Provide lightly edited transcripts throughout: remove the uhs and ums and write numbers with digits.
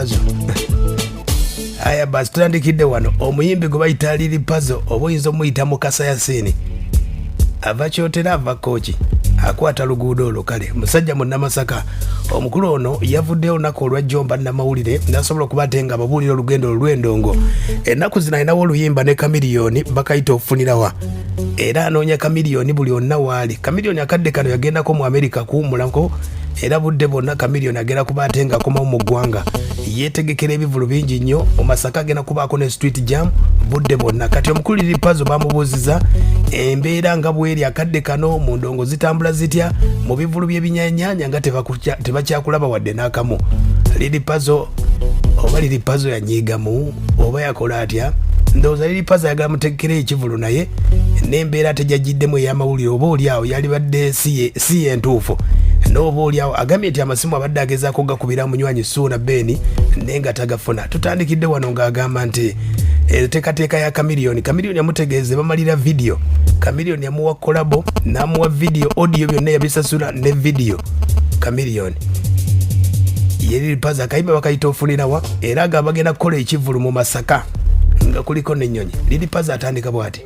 Pazo. Aya basi tutandikidde wano omuyimbi gwe bayita Lil Pazo oba oyinza omuyita Mukasa Yasini ava kyotera ava kooki akwata luguudo olwo kale musajja munna Masaka omukulu ono yavuddeyo olunaku olwajjomba namawulire nasobola okuba ate nga ababuulira olugendo olw'endongo ennaku zino alinawo oluyimba ne Chameleon bakayita ofunirawa era anoonya Chameleon buli onna waali Chameleon akadde kano yagendako mu America kuwummulako era budde bonna Chameleon agenda kuba ate nga akomawo mu ggwanga yeetegekera ebivulu bingi nnyo mu Masaka agenda kubaako ne street jam budde bonna kati omukulu Lil Pazo bamubuuziza embeera nga bweri akadde kano mu ndongo zitambula zitya mu bivulu by'ebinyaanyanya nga tebakyakulaba wadde n'akamu Lil Pazo oba Lil Pazo yanyiigamu oba yakola atya ndowooza Lil Pazo ayagala mutegekera ekivulu naye n'embeera tejyagiddemu ey'amawulire oba oliawo yali badde si entuufu n'oba oliawo agambye nti amasimu abadde agezaako gakubira munywanyi Suuna Ben naye nga tagafuna tutandikidde wano ng'agamba nti teekateeka ya Chameleon yamutegeeze bamalira video Chameleon yamuwa kolabo n'amuwa video audio byonna yabisasula ne video Chameleon ye Lil Pazo akayimba bakayita ofunirawa era agamba bagenda kukola ekivulu mu Masaka nga kuliko n'ennyonyi Lil Pazo atandika bw'ati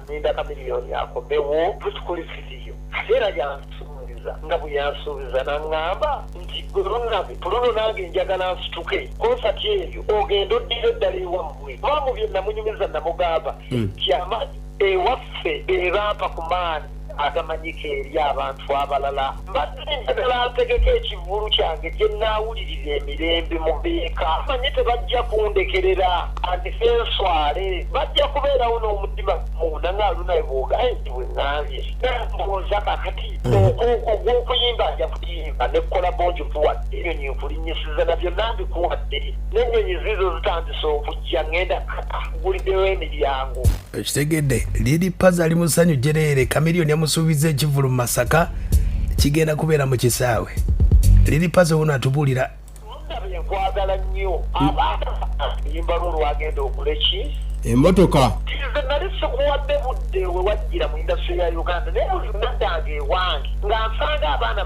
ninda Chameleon yakobewo tutukole video era yansuubiza nga bwe yansuubiza n'aŋŋamba nti olunaku tuluno nange njagala nsituke konsati eyo ogenda oddira eddala ewammwe mamu bye namunyumiza namugamba kyamaanyi ewaffe ebampa ku maani agamanyika eri abantu abalala mbadde njagala ntegeka ekivulu kyange gye nnaawulirira emirembe mu beeka manyi tebajja kundekerera antifenswale bajja kubeerawo n'omutima munda ng'alunaye bw'ogaye nti bwe ŋŋambye ndowooza kakati ogw'okuyimba nja kuyimba nekkola bonjikuwadde ennyonyi nkulinnyisiza nabyo nambikuwadde n'ennyonyi zizo zitandise okujja ŋŋenda kuguliddewo emiryango ekitegedde Lil Pazo ali mu ssanyu jjereere Chameleon yamusuubiza ekivulu mu Masaka kigenda kubeera mu kisaawe Lil Pazo ono atubuulira mundabe nkwagala nnyo abaana yimba lwagenda okuleki emmotoka nze nali sikuwadde budde we wajjira mu indasitule ya Uganda naye olunaddange ewange nga nsanga abaana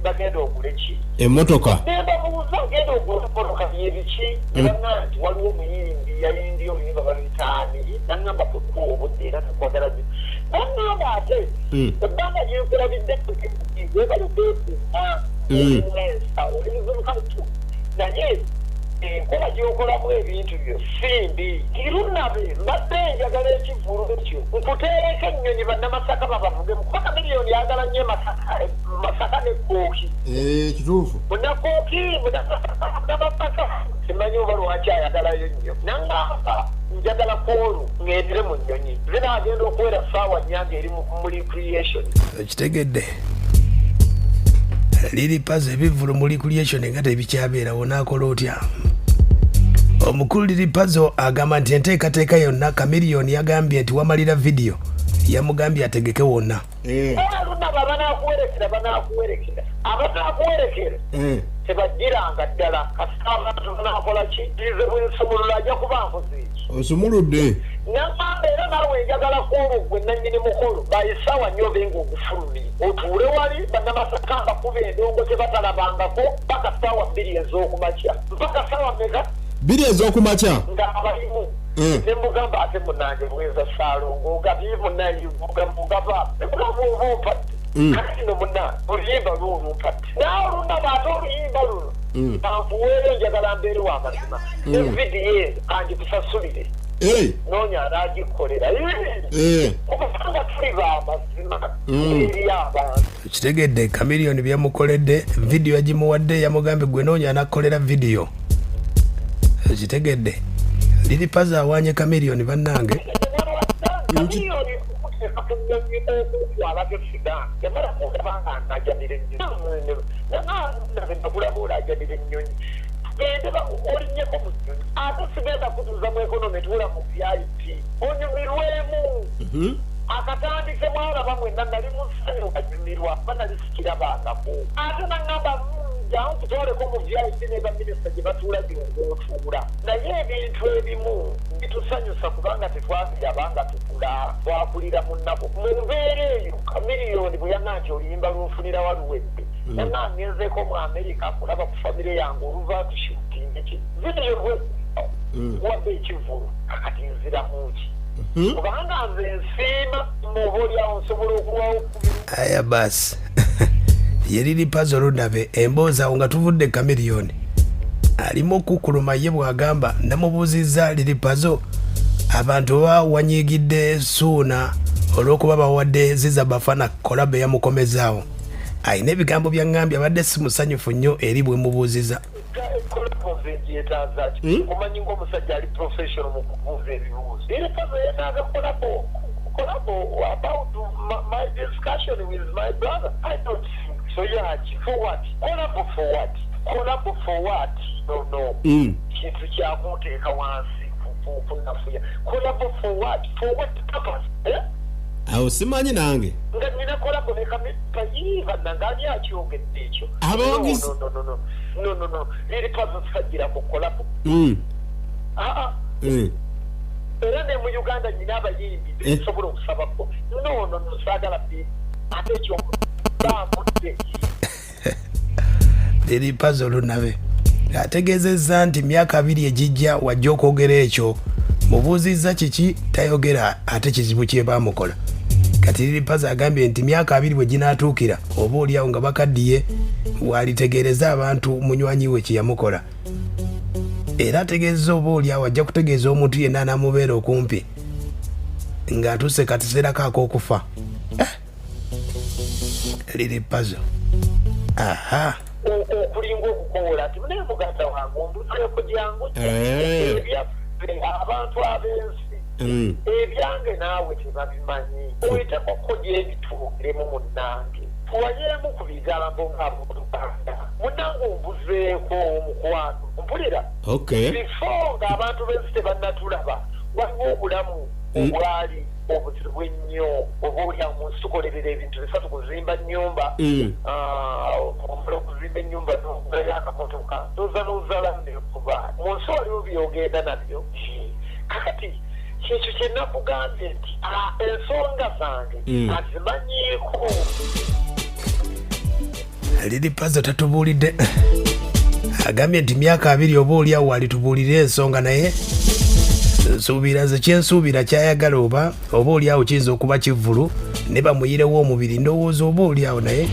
bagenda okuleki emmotoka nembabuuza agenda okula mmotoka byebiki nebanga nti waliwo omuyimbi yayimbi oluyimba baluyitaani naŋŋamba kukuwa obudde era nakwagala naŋŋamba ate ebbanga gyenkulabidde webalukekuuma olizulukatu naye enkola gy'okolamu ebintu byo simbi tirunabe mbadde njagala ekivulu ekyo nkuteereko ennyonyi bannamasaka babavugemu kuba Chameleon yagala nnyo masaka nekooki kituufu munakooki munnamasaka simanyi oba lwaki ayagalayo nnyo nangamba njagala koolu ng'endire mu nnyonyi zina agenda okuwera saawa nnyanga eri muli creation ekitegedde Lil Pazo ebivulu muli creation nga tebikyabeerawo n'akola otya omukulu Lil Pazo agamba nti enteekateeka yonna Chameleon yagambye nti wamalira video yamugambye ategeke wonna lunaba banaakuwerekera abanaakuwerekera tebajjiranga ddala kasita abantu banaakola ki ize bwensumulula ajja kuba nkozeki osumuludde nagamba era naawe njagala koolu gwe nannyini mukulu bayisawa nnyo benga ogufulumye otuule wali bannamasaka bakuba endongo tebatalabangako mpaka ssaawa 2 ez'okumakya mpaka ssaawa meka 2 ez'okumakya nga abalimu nemugamba ate munange bweza saalongo ogabye munaye mugaba nemugamba oba ompadde kati no muna oluyimba lwolumpadde naawe olunaba ate oluyimba luno anfuweero njagala mbeere w'amazima evidiyo ezo angikusasulire noonya anaagikolera kubanga tuli b'amazima eri abantu kitegedde Chameleon byamukoledde video yagimuwadde yamugambye gwe noonya anakolera video kitegedde Lil Pazo awaanye Chameleon bannange akatandike mwana bamwenna nali musanyu kanyumirwa banalisikira bangako ate naŋŋamba jankutoleko mu VIP ne baminisita gye batuula gyongootuula naye ebintu ebimu bitusanyusa kubanga tetwabirabanga tukula twakulira mu nnaku mu mbeera eyo Chameleon bwe yanga nti oluyimba lw'ofunira waluwedde yanga ngenzeeko mu Amerika kulaba ku famire yange oluva tushutinge video wadde ekivulu kakati nzira muki kubanga nze nsiima mubolyawo nsobola okuwawo aya basi ye Lil Pazo Lunabe emboozi awo nga tuvudde Chameleon alimu okukuluma ye bw'agamba namubuuzizza Lil Pazo abantu bawanyiigidde Suuna olw'okuba bawadde ziza bafana collab yamukomezaawo ayina ebigambo byaŋŋambye abadde si musanyufu nnyo eri bwe mubuuziza kumanyi ng'omusajja ali professional mu kubuuza ebibuuzo Lil Pazo yenaaga kolabo about my discussion with my brother. I don't think so. Yeah, for what? Collabo for what? Collabo for what? No. Kintu kyamuteeka wansi kunafuya. Collabo for what? For what purpose? awo simanyi nange nga nina collabo ne Kayiva nangani akyogedde ekyo. Abawagizi No. Lil Pazo sajjira ku collabo. Era ne mu Uganda nyina abayimbi bisobola okusabako no saagala ate ekyo bamudde Lil Pazo Lunabe ategeezezza nti myaka 2 egijja wajja okwogera ekyo mubuuzizza kiki tayogera ate kizibu kye baamukola kati Lil Pazo agambye nti myaka 2 bwe ginaatuukira oba oliawo nga bakaddiye walitegeereza abantu munywanyi we kyeyamukola era ategeezza oba oliawo ajja kutegeeza omuntu yenna anamubeera okumpi ng'atuuse kakiseera kaako okufa Lil Pazo okulinga okukowola ati naye muganda wange ombuzeeko gyangu abantu ab'ensi ebyange naawe tebabimanyi oyiteko gyebituukiremu munnange tuwanyiremu ku bigambo ng'abooluganda munnange ombuzeeko omukwano mpulira before ng'abantu b'ensi tebannatulaba waliwo obulamu obwali obuzibu ennyo oba olyawo mu nsi tukolerera ebintu bisatu kuzimba nnyumba omala okuzimba ennyumba n'ogulayo akamotoka toza n'ozala nekuba mu nsi waliwo byogenda nabyo kakati kyekyo kye nakugambye nti ensonga zange azimanyiiko Lil Pazo tatubuulidde agambye nti myaka 2 oba oliawo walitubuulira ensonga naye nsuubira nze kyensuubira kyayagala oba oliawo kiyinza okuba kivulu ne bamuyirewo omubiri ndowooza oba oliawo naye